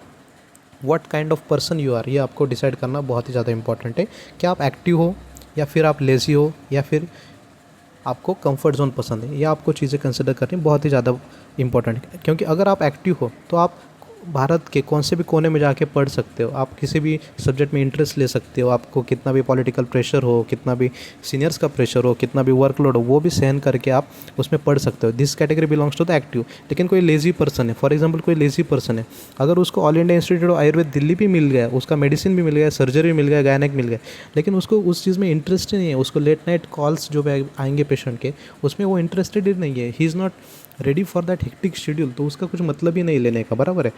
what kind of person you are, ये आपको डिसाइड करना बहुत ही ज़्यादा इंपॉर्टेंट है। क्या आप एक्टिव हो, या फिर आप लेज़ी हो, या फिर आपको कंफर्ट जोन पसंद है। ये आपको चीज़ें कंसिडर करनी बहुत ही ज़्यादा इंपॉर्टेंट है, क्योंकि अगर आप एक्टिव हो तो आप भारत के कौन से भी कोने में जाके पढ़ सकते हो, आप किसी भी सब्जेक्ट में इंटरेस्ट ले सकते हो। आपको कितना भी पॉलिटिकल प्रेशर हो, कितना भी सीनियर्स का प्रेशर हो, कितना भी वर्कलोड हो, वो भी सहन करके आप उसमें पढ़ सकते हो। This category belongs to the active. लेकिन कोई लेज़ी पर्सन है, फॉर एग्जाम्पल कोई लेज़ी पर्सन है, अगर उसको All India Institute of Ayurveda Delhi भी मिल गया, उसका मेडिसिन भी मिल गया, सर्जरी भी मिल गया, गायनेक मिल गया, लेकिन उसको उस चीज़ में इंटरेस्ट नहीं है, उसको लेट नाइट कॉल्स जो आएंगे पेशेंट के, उसमें वो इंटरेस्टेड ही नहीं है, he is not ready for that hectic schedule, तो उसका कुछ मतलब ही नहीं लेने का, बराबर है।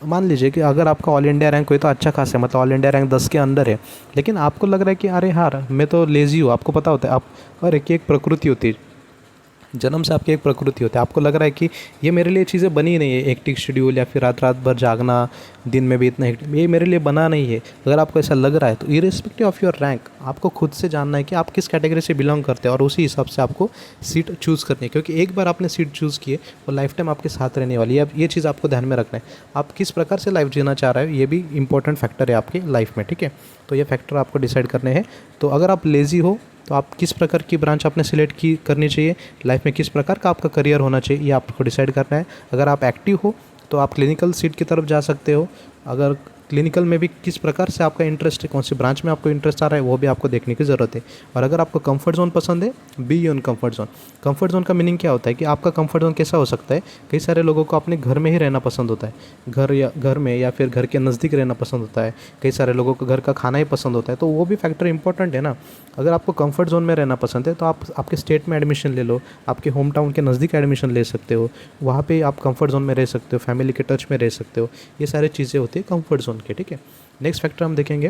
मान लीजिए कि अगर आपका ऑल इंडिया रैंक कोई तो अच्छा खासा है, मतलब ऑल इंडिया रैंक 10 के अंदर है, लेकिन आपको लग रहा है कि अरे यार मैं तो लेज़ी हूँ, आपको पता होता है आप, अरे कि एक प्रकृति होती है, जन्म से आपकी एक प्रकृति होती है, आपको लग रहा है कि ये मेरे लिए चीज़ें बनी ही नहीं है, हेक्टिक शेड्यूल या फिर रात रात भर जागना, दिन में भी इतना हेक्टिक, ये मेरे लिए बना नहीं है। अगर आपको ऐसा लग रहा है तो इरिस्पेक्टिव ऑफ योर रैंक आपको खुद से जानना है कि आप किस कैटेगरी से बिलोंग करते हैं, और उसी हिसाब से आपको सीट चूज़ करनी है, क्योंकि एक बार आपने सीट चूज़ की है वो लाइफ टाइम आपके साथ रहने वाली है। अब ये चीज़ आपको ध्यान में रखना है, आप किस प्रकार से लाइफ जीना चाह रहे हो, ये भी इंपॉर्टेंट फैक्टर है आपकी लाइफ में, ठीक है। तो ये फैक्टर आपको डिसाइड करने हैं। तो अगर आप लेज़ी हो तो आप किस प्रकार की ब्रांच आपने सिलेक्ट की करनी चाहिए, लाइफ में किस प्रकार का आपका करियर होना चाहिए, ये आपको डिसाइड करना है। अगर आप एक्टिव हो तो आप क्लिनिकल सीट की तरफ जा सकते हो। अगर क्लिनिकल में भी किस प्रकार से आपका इंटरेस्ट है, कौन सी ब्रांच में आपको इंटरेस्ट आ रहा है, वो भी आपको देखने की ज़रूरत है। और अगर आपको कंफर्ट जोन पसंद है, be on comfort zone. Comfort zone का मीनिंग क्या होता है कि आपका कंफर्ट जोन कैसा हो सकता है, कई सारे लोगों को अपने घर में ही रहना पसंद होता है, घर में या फिर घर के नज़दीक रहना पसंद होता है, कई सारे लोगों को घर का खाना ही पसंद होता है, तो वो भी फैक्टर इंपॉर्टेंट है ना। अगर आपको कंफर्ट जोन में रहना पसंद है तो आप आपके स्टेट में एडमिशन ले लो, आपके होम टाउन के नज़दीक एडमिशन ले सकते हो, वहाँ पे आप कंफर्ट जोन में रह सकते हो, फैमिली के टच में रह सकते हो। ये सारी चीज़ें होती है कंफर्ट जोन के, ठीक है। नेक्स्ट फैक्टर हम देखेंगे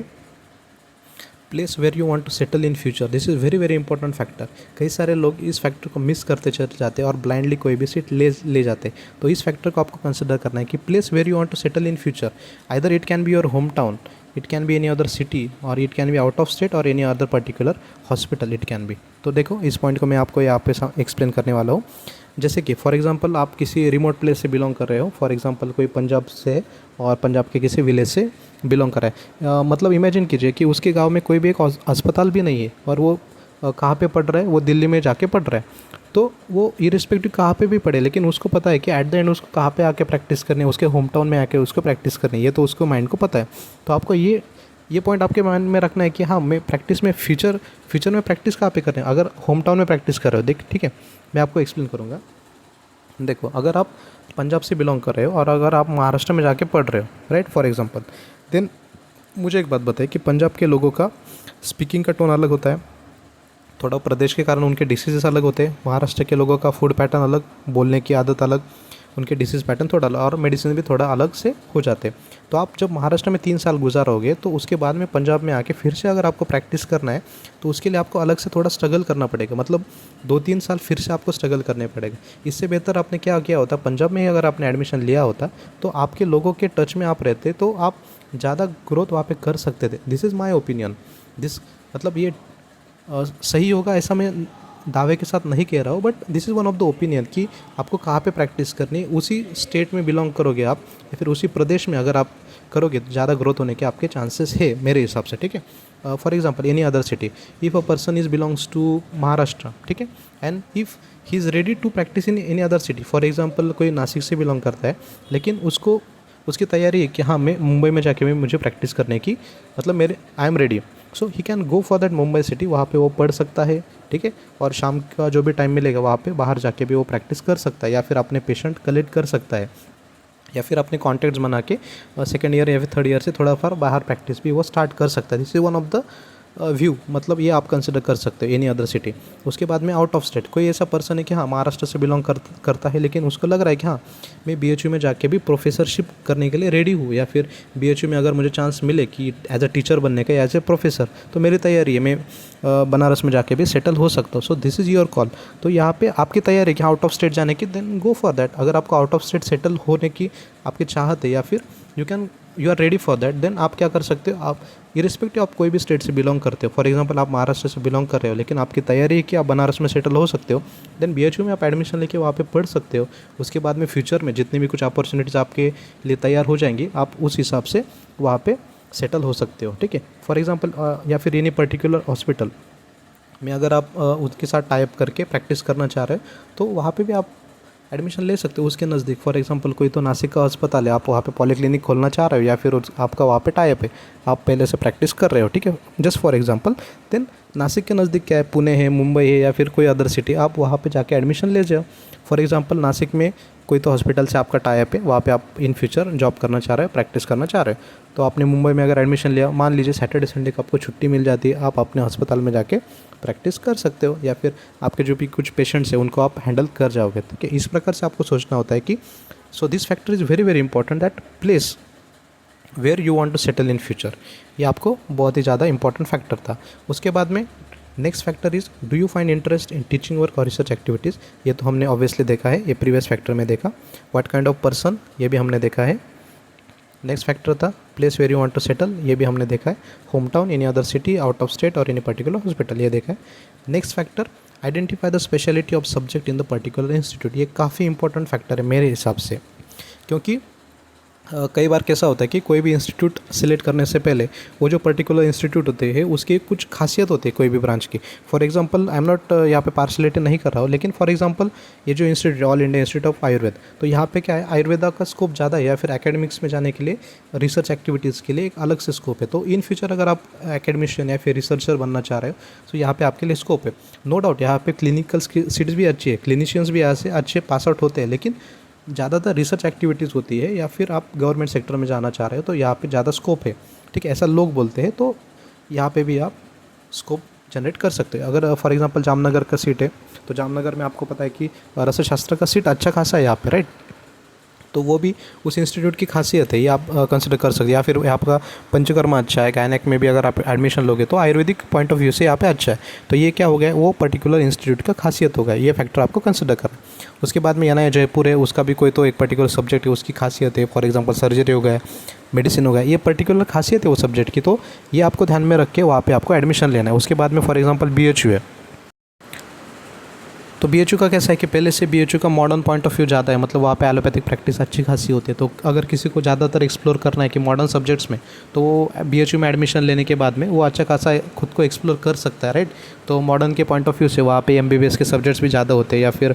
place where you want to settle in future. This is very very important factor. कई सारे लोग इस फैक्टर को मिस करते चले जाते हैं और ब्लाइंडली कोई भी सीट ले जाते हैं। तो इस फैक्टर को आपको कंसिडर करना है कि place where you want to settle in future, either it can be your home town, it can be any other city, और it can be out of state, और any other particular hospital it can be. तो देखो इस point को मैं आपको यहाँ पे एक्सप्लेन करने वाला हूँ। जैसे कि फॉर एग्जांपल आप किसी रिमोट प्लेस से बिलोंग कर रहे हो, फॉर एग्जांपल कोई पंजाब से है और पंजाब के किसी विलेज से बिलोंग कर रहा है। मतलब इमेजिन कीजिए कि उसके गांव में कोई भी एक अस्पताल भी नहीं है, और वो कहाँ पे पढ़ रहा है, वो दिल्ली में जाके पढ़ रहा है। तो वो इरिस्पेक्टिव कहाँ पे भी पढ़े, लेकिन उसको पता है कि एट द एंड उसको कहाँ पे आके प्रैक्टिस करनी है, उसके होम टाउन में आके उसको प्रैक्टिस करनी है, ये तो उसको माइंड को पता है। तो आपको ये पॉइंट आपके माइंड में रखना है कि हाँ मैं प्रैक्टिस में फ्यूचर में प्रैक्टिस कहाँ पे कर रहे हैं। अगर होम टाउन में प्रैक्टिस कर रहे हो, ठीक है, मैं आपको एक्सप्लेन करूँगा। देखो अगर आप पंजाब से बिलोंग कर रहे हो और अगर आप महाराष्ट्र में जाके पढ़ रहे हो, राइट, फॉर एग्जांपल, देन मुझे एक बात बताइए कि पंजाब के लोगों का स्पीकिंग का टोन अलग होता है, थोड़ा प्रदेश के कारण उनके डिसीजेस अलग होते हैं। महाराष्ट्र के लोगों का फूड पैटर्न अलग, बोलने की आदत अलग, उनके डिसीज़ पैटर्न थोड़ा अलग, और मेडिसिन भी थोड़ा अलग से हो जाते हैं। तो आप जब महाराष्ट्र में 3 साल गुजारोगे तो उसके बाद में पंजाब में आके फिर से अगर आपको प्रैक्टिस करना है तो उसके लिए आपको अलग से थोड़ा स्ट्रगल करना पड़ेगा, मतलब 2-3 साल फिर से आपको स्ट्रगल करने पड़ेगा। इससे बेहतर आपने क्या किया होता, पंजाब में ही अगर आपने एडमिशन लिया होता तो आपके लोगों के टच में आप रहते तो आप ज़्यादा ग्रोथ वहाँ पे कर सकते थे। This is my opinion. मतलब ये सही होगा ऐसा मैं दावे के साथ नहीं कह रहा हूँ, but this is one of the opinion कि आपको कहाँ पे प्रैक्टिस करनी है। उसी स्टेट में बिलोंग करोगे आप या फिर उसी प्रदेश में अगर आप करोगे तो ज़्यादा ग्रोथ होने के आपके चांसेस है मेरे हिसाब से, ठीक है। For example any other city, if a person is belongs to Maharashtra, ठीक है, and if he is ready to practise in any other city, for example कोई नासिक से बिलोंग करता है लेकिन उसको उसकी तैयारी है कि हाँ मैं मुंबई में जाके भी मुझे प्रैक्टिस करने की, मतलब I am ready, so he can go for that Mumbai city, वहाँ पे वो पढ़ सकता है, ठीक है, और शाम का जो भी टाइम मिलेगा वहाँ पे बाहर जाके भी वो प्रैक्टिस कर सकता है, या फिर अपने पेशेंट कलेक्ट कर सकता है, या फिर अपने कॉन्टैक्ट्स बना के सेकेंड ईयर या फिर थर्ड ईयर से थोड़ा फार बाहर प्रैक्टिस भी वो स्टार्ट कर सकता है। This is one of the view, मतलब ये आप कंसिडर कर सकते हो एनी अदर सिटी। उसके बाद में आउट ऑफ स्टेट कोई ऐसा पर्सन है कि हाँ महाराष्ट्र से बिलोंग करता है लेकिन उसको लग रहा है कि हाँ मैं BHU में जाके भी प्रोफेसरशिप करने के लिए रेडी हूँ, या फिर BHU में अगर मुझे चांस मिले कि एज अ टीचर बनने का या एज ए प्रोफेसर, तो मेरी तैयारी है, मैं बनारस में जाके भी सेटल हो सकता हूँ। So this is your call. तो यहाँ पे आपकी तैयारी है कि आउट ऑफ स्टेट जाने की, देन गो फॉर दैट। अगर आपको आउट ऑफ स्टेट सेटल होने की आपकी चाहत है, या फिर you can you are ready for that, then आप क्या कर सकते हो, आप इरिस्पेक्टिव आप कोई भी स्टेट से बिलोंग करते हो, फॉर एग्जांपल आप महाराष्ट्र से बिलोंग कर रहे हो लेकिन आपकी तैयारी है कि आप बनारस में सेटल हो सकते हो, देन BHU में आप एडमिशन लेके वहाँ पे पढ़ सकते हो। उसके बाद में फ्यूचर में जितनी भी कुछ अपॉर्चुनिटीज़ आपके लिए तैयार हो जाएंगी, आप उस हिसाब से वहाँ पे सेटल हो सकते हो, ठीक है। फॉर एग्जांपल या फिर एनी पर्टिकुलर हॉस्पिटल में अगर आप उसके साथ टाइप करके प्रैक्टिस करना चाह रहे हो तो वहाँ पे भी आप एडमिशन ले सकते हो उसके नज़दीक। फॉर एग्जांपल कोई तो नासिक का अस्पताल है, आप वहाँ पे पॉलीक्लिनिक खोलना चाह रहे हो या फिर आपका वहाँ पे टाइप है, आप पहले से प्रैक्टिस कर रहे हो, ठीक है, just for example, then Nashik के नज़दीक क्या है, पुणे है, मुंबई है या फिर कोई अदर सिटी, आप वहाँ पे जाके एडमिशन ले जाओ। फॉर एग्जांपल नासिक में कोई तो हॉस्पिटल से आपका टाइप है, वहाँ पे आप इन फ्यूचर जॉब करना चाह रहे हो, प्रैक्टिस करना चाह रहे हो, तो आपने मुंबई में अगर एडमिशन लिया, मान लीजिए सैटरडे संडे को आपको छुट्टी मिल जाती है, आप अपने अस्पताल में जाके प्रैक्टिस कर सकते हो या फिर आपके जो भी कुछ पेशेंट्स हैं उनको आप हैंडल कर जाओगे, ठीक है। इस प्रकार से आपको सोचना होता है कि so this factor is very very important, that place where you want to settle in future, ये आपको बहुत ही ज़्यादा इंपॉर्टेंट फैक्टर था। उसके बाद में next factor is do you find interest in teaching work और रिसर्च एक्टिविटीज़, ये तो हमने ऑब्वियसली देखा है, ये प्रीवियस फैक्टर में देखा। व्हाट काइंड ऑफ पर्सन, ये भी हमने देखा है। नेक्स्ट फैक्टर था place where you want to settle, ये भी हमने देखा है। Home town, any other city, out of state और एनी पर्टिकुलर हॉस्पिटल, ये देखा है। Next factor identify the speciality of subject in the particular institute, ये काफ़ी इंपॉर्टेंट फैक्टर है मेरे हिसाब से, क्योंकि कई बार कैसा होता है कि कोई भी इंस्टीट्यूट सिलेक्ट करने से पहले वो जो पर्टिकुलर इंस्टीट्यूट होते हैं उसकी कुछ खासियत होती है कोई भी ब्रांच की। For example I am not यहाँ पे पार्शलिटी नहीं कर रहा हूँ, लेकिन फॉर एग्जांपल ये जो institute all India Institute of Ayurveda, तो यहाँ पे क्या है, आयुर्वेदा का स्कोप ज़्यादा है या फिर एकेडमिक्स में जाने के लिए, रिसर्च एक्टिविटीज़ के लिए एक अलग से स्कोप है। तो इन फ्यूचर अगर आप एकेडमिशियन या फिर रिसर्चर बनना चाह रहे हो तो यहाँ पे आपके लिए स्कोप है। नो डाउट यहाँ पे क्लिनिकल सीट्स भी अच्छी है, क्लिनिशियंस भी यहाँ से अच्छे पास आउट होते हैं, लेकिन ज़्यादातर रिसर्च एक्टिविटीज़ होती है या फिर आप गवर्नमेंट सेक्टर में जाना चाह रहे हो तो यहाँ पे ज़्यादा स्कोप है, ठीक है, ऐसा लोग बोलते हैं। तो यहाँ पे भी आप स्कोप जनरेट कर सकते हो। अगर फॉर एग्जांपल जामनगर का सीट है तो जामनगर में आपको पता है कि रसशास्त्र का सीट अच्छा खासा है यहाँ पे, राइट, तो वो भी उस इंस्टीट्यूट की खासियत है, ये आप कंसिडर कर सकते हैं। या फिर यहाँ का पंचकर्मा अच्छा है, गायनेक में भी अगर आप एडमिशन लोगे तो आयुर्वेदिक पॉइंट ऑफ व्यू से यहाँ पे अच्छा है, तो ये क्या हो गया, वो पर्टिकुलर इंस्टीट्यूट का खासियत होगा, ये फैक्टर आपको कंसिडर करना। उसके बाद में एनआईटी जयपुर है, उसका भी कोई तो एक पर्टिकुलर सब्जेक्ट है, उसकी खासियत है, फॉर एग्जाम्पल सर्जरी हो गया, मेडिसिन हो गया, ये पर्टिकुलर खासियत है वो सब्जेक्ट की, तो ये आपको ध्यान में रख के वहाँ पे आपको एडमिशन लेना है। उसके बाद में फॉर एग्जाम्पल BHU है, तो BHU का कैसा है कि पहले से BHU का मॉडर्न पॉइंट ऑफ व्यू ज़्यादा है, मतलब वहाँ पे एलोपैथिक प्रैक्टिस अच्छी खासी होती है। तो अगर किसी को ज़्यादातर एक्सप्लोर करना है कि मॉडर्न सब्जेक्ट्स में, तो वो BHU में एडमिशन लेने के बाद में वो अच्छा खासा खुद को एक्सप्लोर कर सकता है, राइट। तो मॉडर्न के पॉइंट ऑफ व्यू से वहाँ पे MBBS के सब्जेक्ट्स भी ज़्यादा होते हैं, या फिर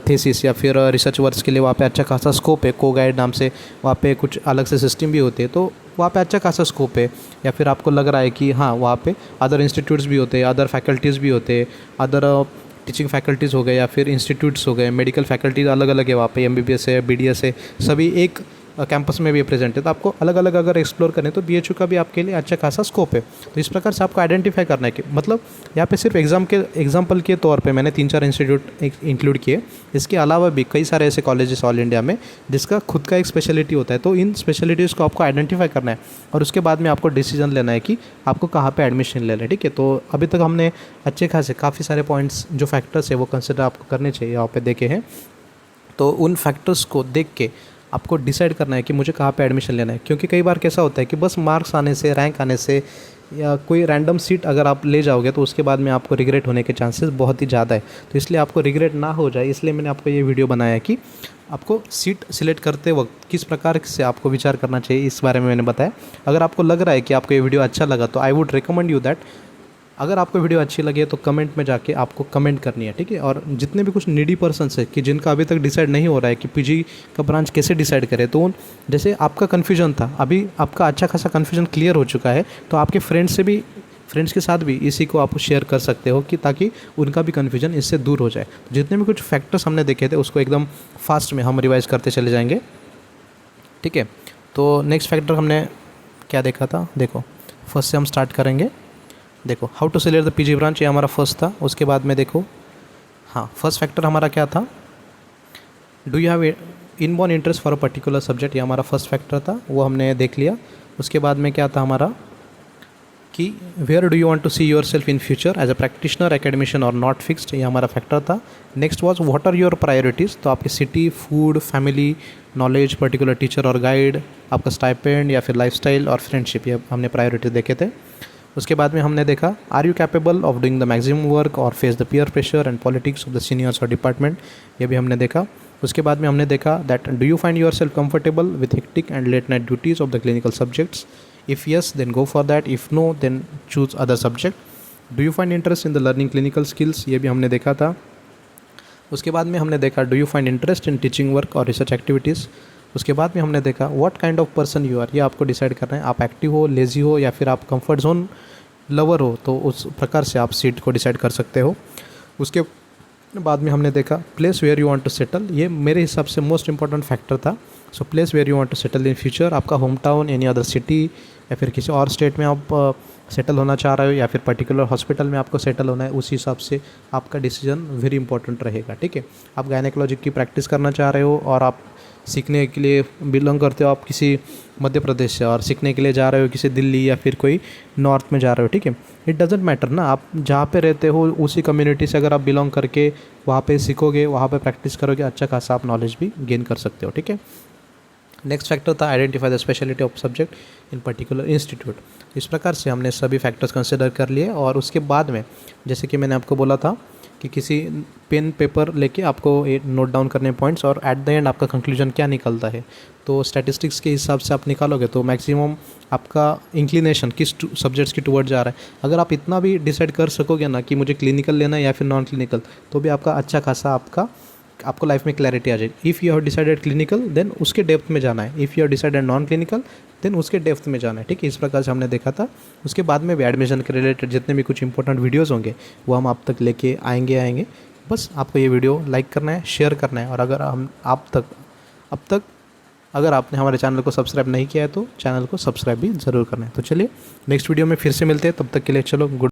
थीसिस या फिर रिसर्च वर्क्स के लिए वहाँ पे अच्छा खासा स्कोप है, को गाइड नाम से वहाँ पे कुछ अलग से सिस्टम भी होते हैं, तो वहाँ पे अच्छा खासा स्कोप है। या फिर आपको लग रहा है कि हाँ वहाँ पे अदर इंस्टीट्यूट्स भी होते हैं, अदर फैकल्टीज़ भी होते हैं, अदर टीचिंग फैकल्टीज़ हो गए या फिर इंस्टीट्यूट्स हो गए, मेडिकल फैकल्टीज अलग अलग है वहाँ पे, MBBS है, BDS है, सभी एक कैंपस में भी प्रेजेंट है। तो आपको अलग अलग अगर एक्सप्लोर करें तो BHU का भी आपके लिए अच्छा खासा स्कोप है। तो इस प्रकार से आपको आइडेंटिफाई करना है कि मतलब यहाँ पे सिर्फ एग्जाम्पल के तौर पे मैंने 3-4 इंस्टीट्यूट इंक्लूड किए, इसके अलावा भी कई सारे ऐसे कॉलेजेस ऑल इंडिया में जिसका खुद का एक स्पेशलिटी होता है। तो इन स्पेशलिटीज़ को आपको आइडेंटिफाई करना है और उसके बाद में आपको डिसीजन लेना है कि आपको कहाँ पर एडमिशन लेना है, ठीक है। तो अभी तक हमने अच्छे खासे काफ़ी सारे पॉइंट्स जो फैक्टर्स है वो कंसिडर आपको करने चाहिए, यहाँ पे देखे हैं। तो उन फैक्टर्स को देख के आपको डिसाइड करना है कि मुझे कहाँ पे एडमिशन लेना है, क्योंकि कई बार कैसा होता है कि बस मार्क्स आने से, रैंक आने से या कोई रैंडम सीट अगर आप ले जाओगे तो उसके बाद में आपको रिग्रेट होने के चांसेस बहुत ही ज़्यादा है। तो इसलिए आपको रिग्रेट ना हो जाए, इसलिए मैंने आपको ये वीडियो बनाया है कि आपको सीट सिलेक्ट करते वक्त किस प्रकार से आपको विचार करना चाहिए, इस बारे में मैंने बताया। अगर आपको लग रहा है कि आपको ये वीडियो अच्छा लगा तो I would recommend you that, अगर आपको वीडियो अच्छी लगे तो कमेंट में जाके आपको कमेंट करनी है, ठीक है। और जितने भी कुछ नीडी पर्सन्स है कि जिनका अभी तक डिसाइड नहीं हो रहा है कि PG का ब्रांच कैसे डिसाइड करें, तो जैसे आपका कन्फ्यूजन था, अभी आपका अच्छा खासा कन्फ्यूजन क्लियर हो चुका है, तो आपके फ्रेंड्स के साथ भी इसी को आप शेयर कर सकते हो कि ताकि उनका भी कन्फ्यूजन इससे दूर हो जाए। तो जितने भी कुछ फैक्टर्स हमने देखे थे उसको एकदम फास्ट में हम रिवाइज करते चले जाएंगे, ठीक है। तो नेक्स्ट फैक्टर हमने क्या देखा था, देखो फर्स्ट से हम स्टार्ट करेंगे। देखो how to select the PG branch, ये हमारा फर्स्ट था। उसके बाद में देखो, हाँ फर्स्ट फैक्टर हमारा क्या था, do you have inborn interest for a particular subject, ये हमारा फर्स्ट फैक्टर था, वो हमने देख लिया। उसके बाद में क्या था हमारा कि where do you want to see yourself in future as a practitioner, academician और नॉट फिक्स्ड, ये हमारा फैक्टर था। Next was what are your priorities, तो आपकी city, food, family, knowledge, particular teacher और गाइड, आपका स्टाइपेंड या फिर लाइफस्टाइल और फ्रेंडशिप, ये हमने प्रायोरिटी देखे थे। उसके बाद में हमने देखा are you capable of doing the maximum work और face the peer pressure and politics of the seniors और डिपार्टमेंट, ये भी हमने देखा। उसके बाद में हमने देखा that do you find your self comfortable with hectic and late night duties of the clinical subjects, if yes then go for that, if no then choose other subject. Do you find interest in the learning clinical skills, ये भी हमने देखा था। उसके बाद में हमने देखा do you find interest in teaching work और रिसर्च एक्टिविटीज़। उसके बाद में हमने देखा what kind of person you are, ये आपको डिसाइड करना है, आप एक्टिव हो, लेजी हो या फिर आप कंफर्ट जोन लवर हो, तो उस प्रकार से आप सीट को डिसाइड कर सकते हो। उसके बाद में हमने देखा place where you want to settle, ये मेरे हिसाब से मोस्ट इंपॉर्टेंट फैक्टर था। So place where you want to settle in future, आपका home town, any other city या फिर किसी और स्टेट में आप सेटल होना चाह रहे हो या फिर पर्टिकुलर हॉस्पिटल में आपको सेटल होना है, उस हिसाब से आपका डिसीजन वेरी इंपॉर्टेंट रहेगा। ठीक है, आप गायनेकोलॉजी की प्रैक्टिस करना चाह रहे हो और आप सीखने के लिए बिलोंग करते हो आप किसी मध्य प्रदेश से और सीखने के लिए जा रहे हो किसी दिल्ली या फिर कोई नॉर्थ में जा रहे हो, ठीक है, इट डजेंट मैटर ना, आप जहाँ पे रहते हो उसी कम्युनिटी से अगर आप बिलोंग करके वहाँ पे सीखोगे, वहाँ पे प्रैक्टिस करोगे, अच्छा खासा आप नॉलेज भी गेन कर सकते हो। ठीक है, नेक्स्ट फैक्टर था identify the speciality of subject in particular institute. इस प्रकार से हमने सभी फैक्टर्स कंसिडर कर लिए और उसके बाद में जैसे कि मैंने आपको बोला था कि किसी पेन पेपर लेके आपको नोट डाउन करने पॉइंट्स और एट द एंड आपका कंक्लूजन क्या निकलता है, तो स्टैटिस्टिक्स के हिसाब से आप निकालोगे तो मैक्सिमम आपका इंक्लिनेशन किस सब्जेक्ट्स की टुवर्ड जा रहा है। अगर आप इतना भी डिसाइड कर सकोगे ना कि मुझे क्लिनिकल लेना है या फिर नॉन क्लिनिकल, तो भी आपका अच्छा खासा आपको लाइफ में क्लैरिटी आ जाएगी। If you have decided clinical then उसके डेप्थ में जाना है, if you have decided non clinical then उसके डेप्थ में जाना है। ठीक है, इस प्रकार से हमने देखा था। उसके बाद में भी एडमिशन के रिलेटेड जितने भी कुछ इंपॉर्टेंट वीडियोज़ होंगे वो हम आप तक लेके आएंगे। बस आपको ये वीडियो लाइक करना है, शेयर करना है और अगर अब तक अगर आपने हमारे चैनल को सब्सक्राइब नहीं किया है तो चैनल को सब्सक्राइब भी ज़रूर करना है। तो चलिए नेक्स्ट वीडियो में फिर से मिलते हैं, तब तक के लिए चलो गुड।